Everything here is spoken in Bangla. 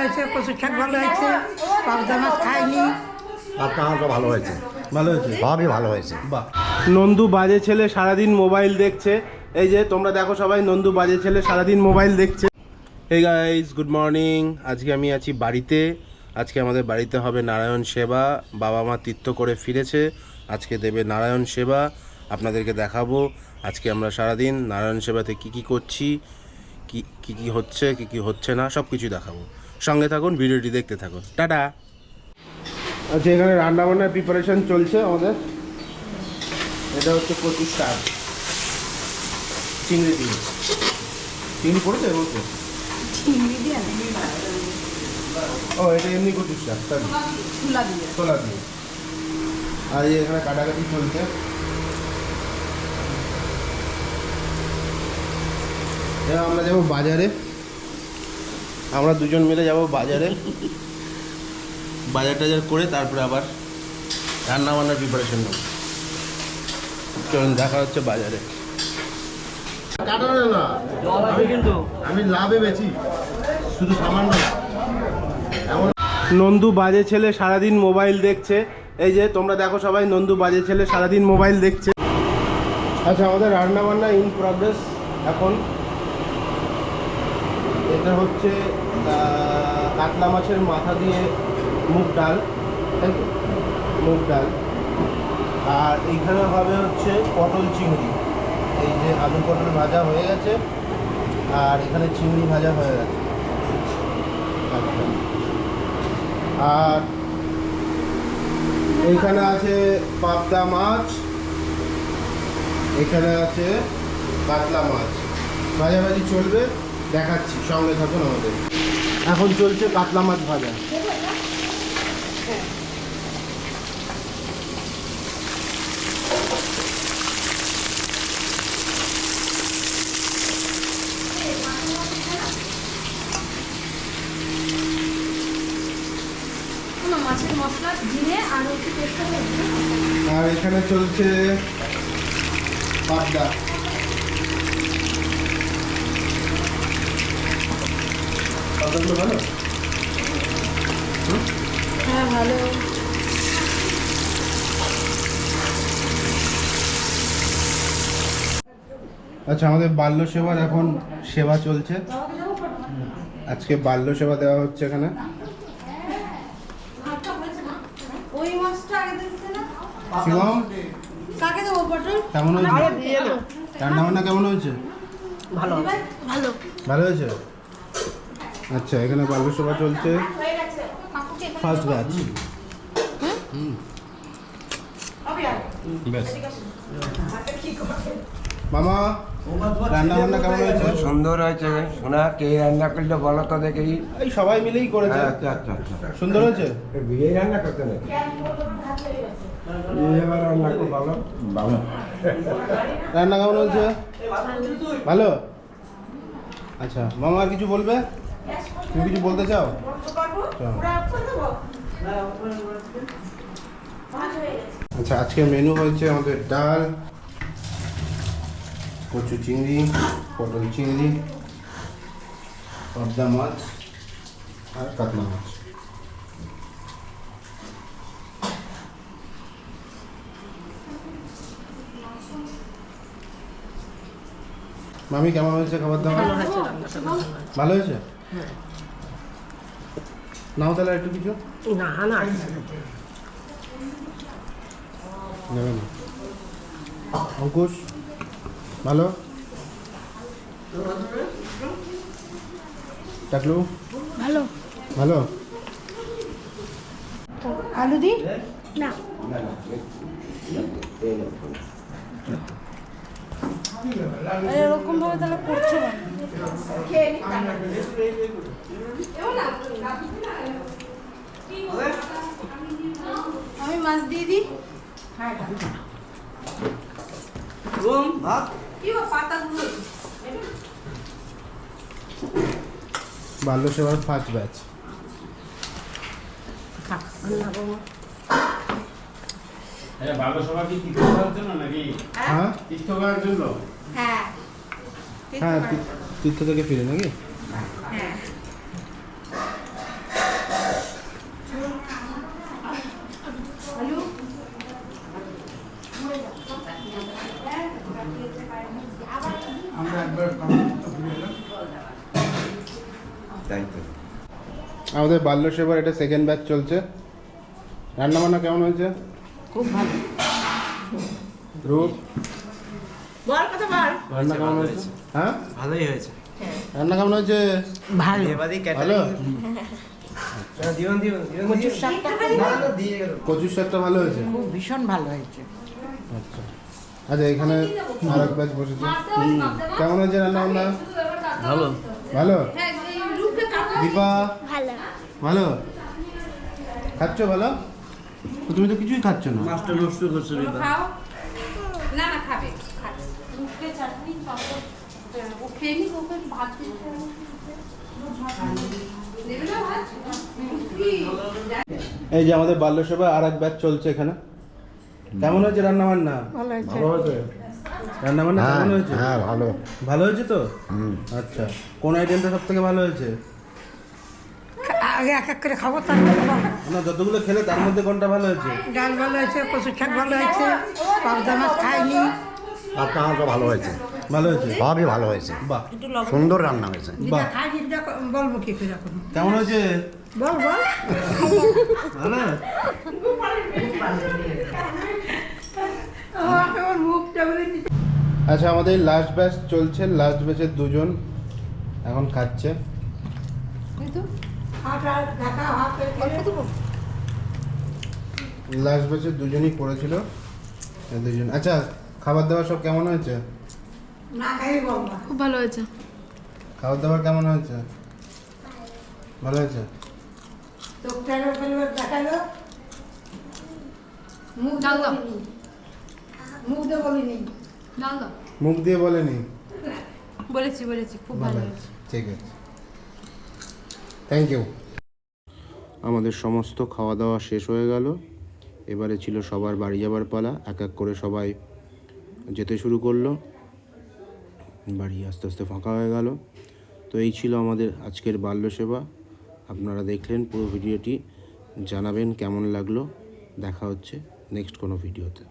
কচু শাক ভালো হয়েছে, পাবদা মাছ খাইনি। আপনার ভালো হয়েছে, ভালো হয়েছে, সবই ভালো হয়েছে। বাহ। নন্দু বাজে ছেলে সারাদিন মোবাইল দেখছে। এই যে তোমরা দেখো সবাই, নন্দু বাজে ছেলে সারাদিন মোবাইল দেখছে। এই গাইস, গুড মর্নিং। আজকে আমি আছি বাড়িতে। আজকে আমাদের বাড়িতে হবে নারায়ণ সেবা। বাবা মা তীর্থ করে ফিরেছে, আজকে দেবে নারায়ণ সেবা। আপনাদেরকে দেখাবো আজকে আমরা সারাদিন নারায়ণ সেবাতে কি করছি, কি হচ্ছে কি হচ্ছে না, সব কিছু দেখাবো। সঙ্গে থাকুন, ভিডিওটি দেখতে থাকুন। টাটা। আচ্ছা, এখানে রান্নাবান্নার প্রিপারেশন চলছে আমাদের। এটা হচ্ছে কচুর শাক, চিংড়ি দিয়ে। চিংড়ি পড়েছে বলতে? ও, এটা এমনি কচুর শাক, তাই ছোলা দিয়ে। আর এই এখানে কাটাকাটি চলছে। এবার আমরা যাবো বাজারে, আমরা দুজন মিলে যাব বাজারে। বাজার টাজার করে তারপরে আবার রান্না বান্নার প্রিপারেশন নেব। চলুন, দেখা হচ্ছে বাজারে। কাটানো না, আমি লাভে বেছি, শুধু সামান্য। নন্দু বাজে ছেলে সারাদিন মোবাইল দেখছে। এই যে তোমরা দেখো সবাই, নন্দু বাজে ছেলে সারাদিন মোবাইল দেখছে। আচ্ছা, আমাদের রান্না বান্না ইন প্রগ্রেস এখন। এটা হচ্ছে কাতলা মাছের মাথা দিয়ে মুগ ডাল, তাই তো? মুগ ডাল। আর এইখানে হবে হচ্ছে পটল চিংড়ি। এই যে আলু পটল ভাজা হয়ে গেছে, আর এখানে চিংড়ি ভাজা হয়ে গেছে। আচ্ছা, আর এইখানে আছে পাবদা মাছ, এখানে আছে কাতলা মাছ। ভাজাভাজি চলবে, দেখাচ্ছি, সঙ্গে থাকুন আমাদের। এখন চলছে কাতলা মাছ ভাজা। মাছের মশলা জিরে আর একটু পেস্ট করে। আর এখানে চলছে পাবদা। পাবদাগুলো ভালো? হ্যাঁ, ভালো। আচ্ছা, আমাদের বাল্য সেবার এখন সেবা চলছে। আজকে বাল্য সেবা দেওয়া হচ্ছে এখানে। ওই মাছটা আগে দিতে না? শিবম, কাকে দেবো পটল? কেমন হয়েছে রান্না বান্না? কেমন হয়েছে? ভালো ভালো ভালো হয়েছে। আচ্ছা, এখানে বাল্য সেবা চলছে, ফার্স্ট ব্যাচ। মামা, রান্না বান্না কেমন হয়েছে? সুন্দর হয়েছে। শোনা, কে রান্না করলে বলো তো দেখি। এই সবাই মিলেই করেছে। আচ্ছা আচ্ছা আচ্ছা, সুন্দর হয়েছে। বিয়ে রান্না করতে নাকি? এবার রান্না খুব ভালো ভালো। রান্না কেমন হয়েছে? ভালো। আচ্ছা, মামা আর কিছু বলবে? তুমি কিছু বলতে চাও? আচ্ছা, আজকে মেনু হয়েছে আমাদের ডাল, কচু চিংড়ি, পটল চিংড়ি, পাবদা মাছ আর কাতলা মাছ। মামি, কেমন হয়েছে খাবার দাবার? ভালো হয়েছে। নাও তাহলে একটু কিছু। না না, নেবে না। অঙ্কুশ, ভালো? টাকলু, ভালো। ভালো? আলু দি না, এরকম ভাবে তাহলে করছো না। আমি মাছ দিয়ে দিই। বাল্য সেবার ফার্স্ট ব্যাচ। ভালো সবাই কি তীর্থ করার জন্য নাকি? হ্যাঁ, তীর্থ করার জন্য। হ্যাঁ হ্যাঁ, তীর্থ থেকে ফিরে নাকি? হ্যাঁ। আমাদের বাল্য সেবার এটা সেকেন্ড ব্যাচ চলছে। রান্না বান্না কেমন হয়েছে? খুব ভালো। রূপ বল কথা বল। রান্না কেমন হয়েছে? হ্যাঁ ভালোই হয়েছে। রান্না কেমন হয়েছে? ভালো। ভালো। কচুর শাকটা কচুর শাকটা ভালো হয়েছে। খুব ভীষণ ভালো হয়েছে। আচ্ছা আচ্ছা, এখানে আর এক ব্যাচ বসেছে। কেমন হয়েছে রান্না বান্না? ভালো। ভালো। হ্যাঁ রূপকে কাকু দীপা ভালো খাচ্ছ? ভালো। তো তুমি তো কিছুই খাচ্ছ না। মাছটা নষ্ট করছে খাও। না না খাবে। রূপকে চাটনি পাপড় ও খেয়ে নি ওকে ভাত খেতে নেবে না ভাত? কি? এই যে আমাদের বাল্য সেবা আর এক ব্যাচ চলছে এখানে। কেমন হয়েছে রান্না বান্না? ভালো হয়েছে। ভালো হয়েছে। রান্না বান্না কেমন হয়েছে? হ্যাঁ ভালো। ভালো হয়েছে তো? আচ্ছা, কোন আইটেমটা সব থেকে ভালো হয়েছে? আগে এক এক করে খাবো, তারপরে খাবো। না, যতগুলো খেলে তার মধ্যে কোনটা ভালো হয়েছে? ডাল ভালো হয়েছে, কচুর শাক ভালো হয়েছে, পাবদা মাছ খাইনি। আপনার তো ভালো হয়েছে, ভালো হয়েছে। সবই ভালো হয়েছে, বাহ, সুন্দর রান্না হয়েছে। যেটা খাইনি সেটা বলবো কি করে এখন? কেমন হয়েছে? বল বল। ভালো। আমার মুখটা বলে দিচ্ছে। আচ্ছা, আমাদের লাস্ট ব্যাচ চলছে। লাস্ট ব্যাচের দুজন এখন খাচ্ছে। হাত আর ঢাকা হাত দেবো। লাস্ট ব্যাচের দুজনই পড়েছিল, এই দুজন। আচ্ছা, খাবার দাবার সব কেমন হয়েছে? না খাই বলবা। খুব ভালো হয়েছে। খাবার দাবার কেমন হয়েছে? ভালো হয়েছে। চোখটার উপরে দেখালো, মুখ ডাল দাও। বলিনি, মুখ দিয়ে বলিনি। ডাল দাও। মুখ দিয়ে বলেনি। বলেছি খুব ভালো হয়েছে। ঠিক আছে, থ্যাংক ইউ। আমাদের সমস্ত খাওয়া দাওয়া শেষ হয়ে গেল। এবারে ছিল সবার বাড়ি যাবার পালা। এক এক করে সবাই যেতে শুরু করলো। বাড়ি আস্তে আস্তে ফাঁকা হয়ে গেল। তো এই ছিল আমাদের আজকের বাল্য সেবা। আপনারা দেখলেন পুরো ভিডিওটি। জানাবেন কেমন লাগলো। দেখা হচ্ছে নেক্সট কোনো ভিডিওতে।